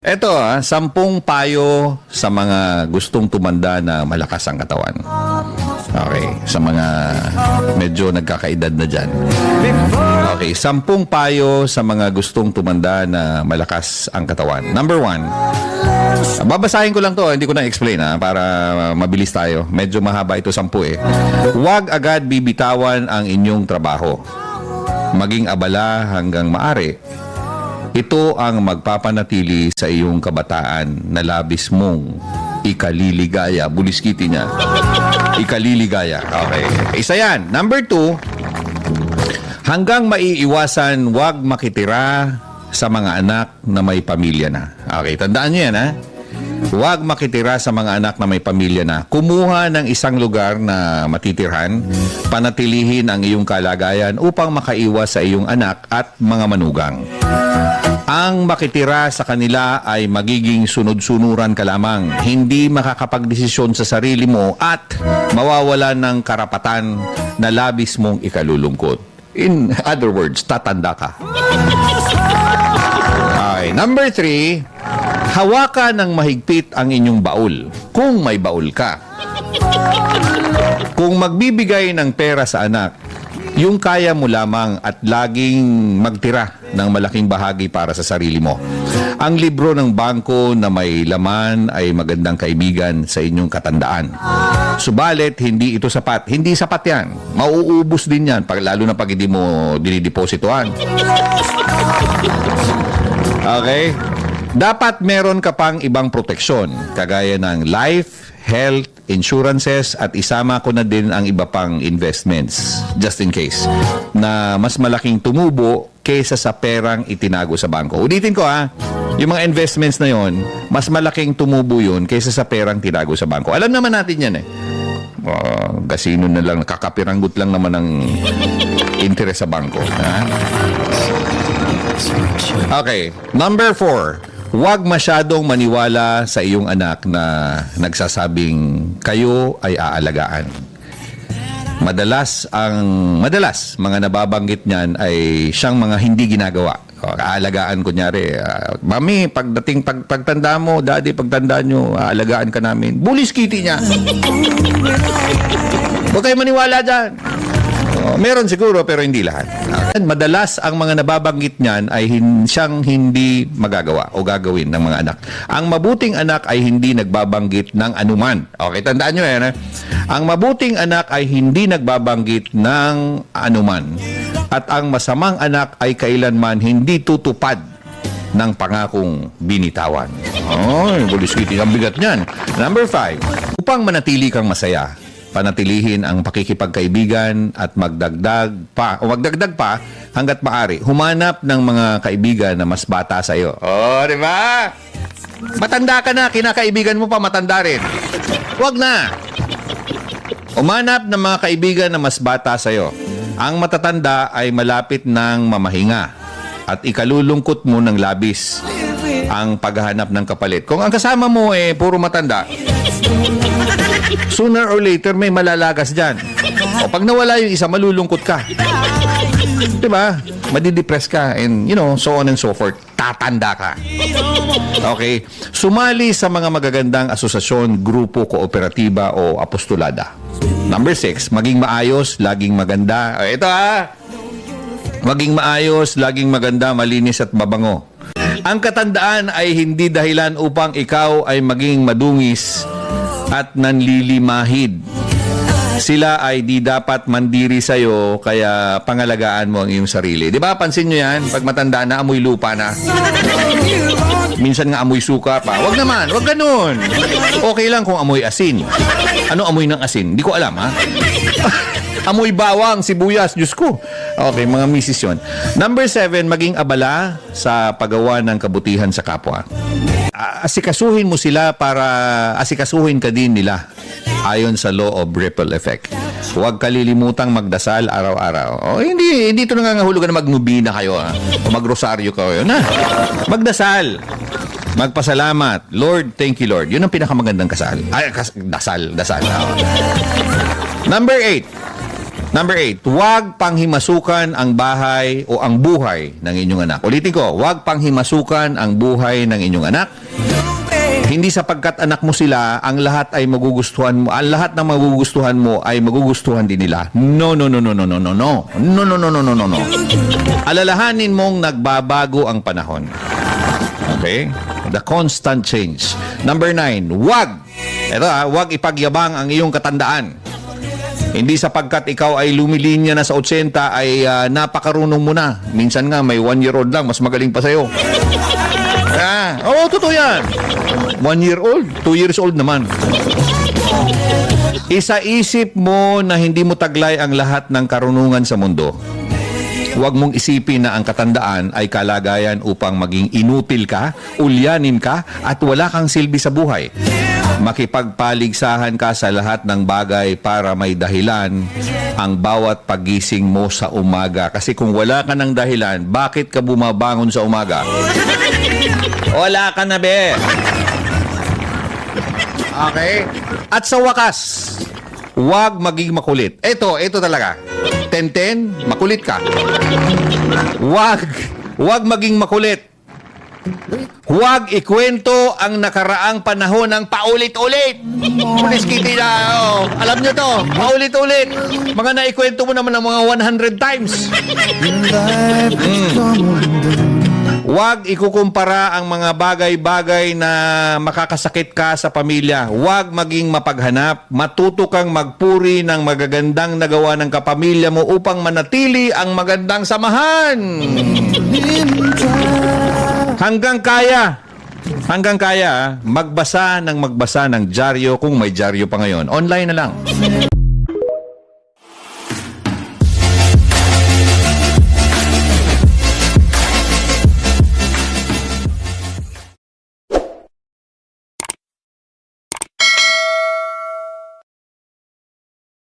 Eto 10 payo sa mga gustong tumanda na malakas ang katawan. Okay, sa mga medyo nagkakaedad na dyan. Okay, 10 payo sa mga gustong tumanda na malakas ang katawan. Number 1, babasahin ko lang to, hindi ko na explain para mabilis tayo. Medyo mahaba ito 10 eh. Huwag agad bibitawan ang inyong trabaho. Maging abala hanggang maaari. Ito ang magpapanatili sa iyong kabataan na labis mong ikaliligaya. Buliskiti niya. Ikaliligaya. Okay. Isa yan. Number 2, hanggang maiiwasan, huwag makitira sa mga anak na may pamilya na. Okay, tandaan niyo yan Huwag makitira sa mga anak na may pamilya na. Kumuha ng isang lugar na matitirhan, panatilihin ang iyong kalagayan upang makaiwas sa iyong anak at mga manugang. Ang makitira sa kanila ay magiging sunod-sunuran ka lamang, hindi makakapagdesisyon sa sarili mo at mawawalan ng karapatan na labis mong ikalulungkot. In other words, tatanda ka. Okay. Number 3, hawakan ng mahigpit ang inyong baul, kung may baul ka. Kung magbibigay ng pera sa anak, yung kaya mo lamang at laging magtira ng malaking bahagi para sa sarili mo. Ang libro ng bangko na may laman ay magandang kaibigan sa inyong katandaan. Subalit, hindi ito sapat. Hindi sapat yan. Mauubos din yan, lalo na pag hindi mo dinidepositohan. Okay? Dapat meron ka pang ibang proteksyon, kagaya ng life, health, insurances, at isama ko na din ang iba pang investments, just in case, na mas malaking tumubo kaysa sa perang itinago sa bangko. Ulitin ko yung mga investments na yon, mas malaking tumubo yun kaysa sa perang tinago sa bangko. Alam naman natin yan gasino na lang, kakapiranggot lang naman ang interest sa bangko. Okay, number 4, huwag masyadong maniwala sa iyong anak na nagsasabing kayo ay aalagaan. Madalas mga nababanggit niyan ay siyang mga hindi ginagawa. Aalagaan kunyari, mami, pagtanda mo, daddy, pagtanda nyo, aalagaan ka namin. Buliskiti niya. Huwag kayo maniwala dyan. Meron siguro pero hindi lahat. Madalas ang mga nababanggit niyan ay siyang hindi magagawa o gagawin ng mga anak. Ang mabuting anak ay hindi nagbabanggit ng anuman. Okay, tandaan nyo yan. Ang mabuting anak ay hindi nagbabanggit ng anuman. At ang masamang anak ay kailanman hindi tutupad ng pangakong binitawan. Buliskiti ang bigat niyan. Number 5, upang manatili kang masaya, panatilihin ang pakikipagkaibigan at magdagdag pa hanggat maaari. Humanap ng mga kaibigan na mas bata sa iyo. Di ba? Matanda ka na, kinakaibigan mo pa matanda rin. Huwag na. Humanap ng mga kaibigan na mas bata sa iyo. Ang matatanda ay malapit ng mamahinga at ikalulungkot mo ng labis ang paghahanap ng kapalit. Kung ang kasama mo puro matanda, sooner or later may malalagas dyan. O pag nawala yung isa, malulungkot ka. Diba? Madidepress ka and so on and so forth. Tatanda ka. Okay? Sumali sa mga magagandang asosasyon, grupo, kooperatiba o apostolada. Number 6, maging maayos, laging maganda. Ito maging maayos, laging maganda, malinis at mabango. Ang katandaan ay hindi dahilan upang ikaw ay maging madungis at nanlilimahid. Sila ay di dapat mandiri sa'yo, kaya pangalagaan mo ang iyong sarili. Di ba? Pansin nyo yan? Pag matanda na, amoy lupa na. Minsan nga amoy suka pa. Wag naman, wag ganun. Okay lang kung amoy asin. Ano amoy ng asin? Di ko alam, amoy bawang, sibuyas, Diyos ko. Okay, mga misis yun. Number 7, maging abala sa paggawa ng kabutihan sa kapwa. Asikasuhin mo sila para asikasuhin ka din nila ayon sa law of ripple effect. Huwag kalilimutang magdasal araw-araw. Hindi ito nangangahulugan na magnubina kayo o magrosaryo kayo. Magdasal. Magpasalamat. Lord, thank you Lord. Yun ang pinakamagandang dasal. Number 8. Number 8, huwag panghimasukan ang bahay o ang buhay ng inyong anak. Ulitin ko, huwag panghimasukan ang buhay ng inyong anak. Hindi sapagkat anak mo sila, ang lahat ay magugustuhan mo. Ang lahat ng magugustuhan mo ay magugustuhan din nila. No, no, no, no, no, no, no, no. No, no, no, no, no, no, no. Alalahanin mong nagbabago ang panahon. Okay? The constant change. Number 9, huwag. Ito huwag ipagyabang ang iyong katandaan. Hindi sapagkat ikaw ay lumilinya na sa 80 ay napakarunong mo na. Minsan nga may 1-year-old lang, mas magaling pa sa'yo. Totoo yan. 1 year old, 2 years old naman. Isa-isip mo na hindi mo taglay ang lahat ng karunungan sa mundo. Huwag mong isipin na ang katandaan ay kalagayan upang maging inutil ka, ulyanin ka, at wala kang silbi sa buhay. Makipagpaligsahan ka sa lahat ng bagay para may dahilan ang bawat pagising mo sa umaga. Kasi kung wala ka ng dahilan, bakit ka bumabangon sa umaga? Wala ka na, be. Okay? At sa wakas, huwag maging makulit. Ito talaga. 10-10, makulit ka. Huwag maging makulit. Huwag ikwento ang nakaraang panahon ng paulit-ulit. Pulis Kitty na, alam nyo to, paulit-ulit. Mga naikwento mo naman ng mga 100 times. Huwag ikukumpara ang mga bagay-bagay na makakasakit ka sa pamilya. Huwag maging mapaghanap. Matuto kang magpuri ng magagandang nagawa ng kapamilya mo upang manatili ang magandang samahan. Hanggang kaya, magbasa ng dyaryo kung may dyaryo pa ngayon. Online na lang.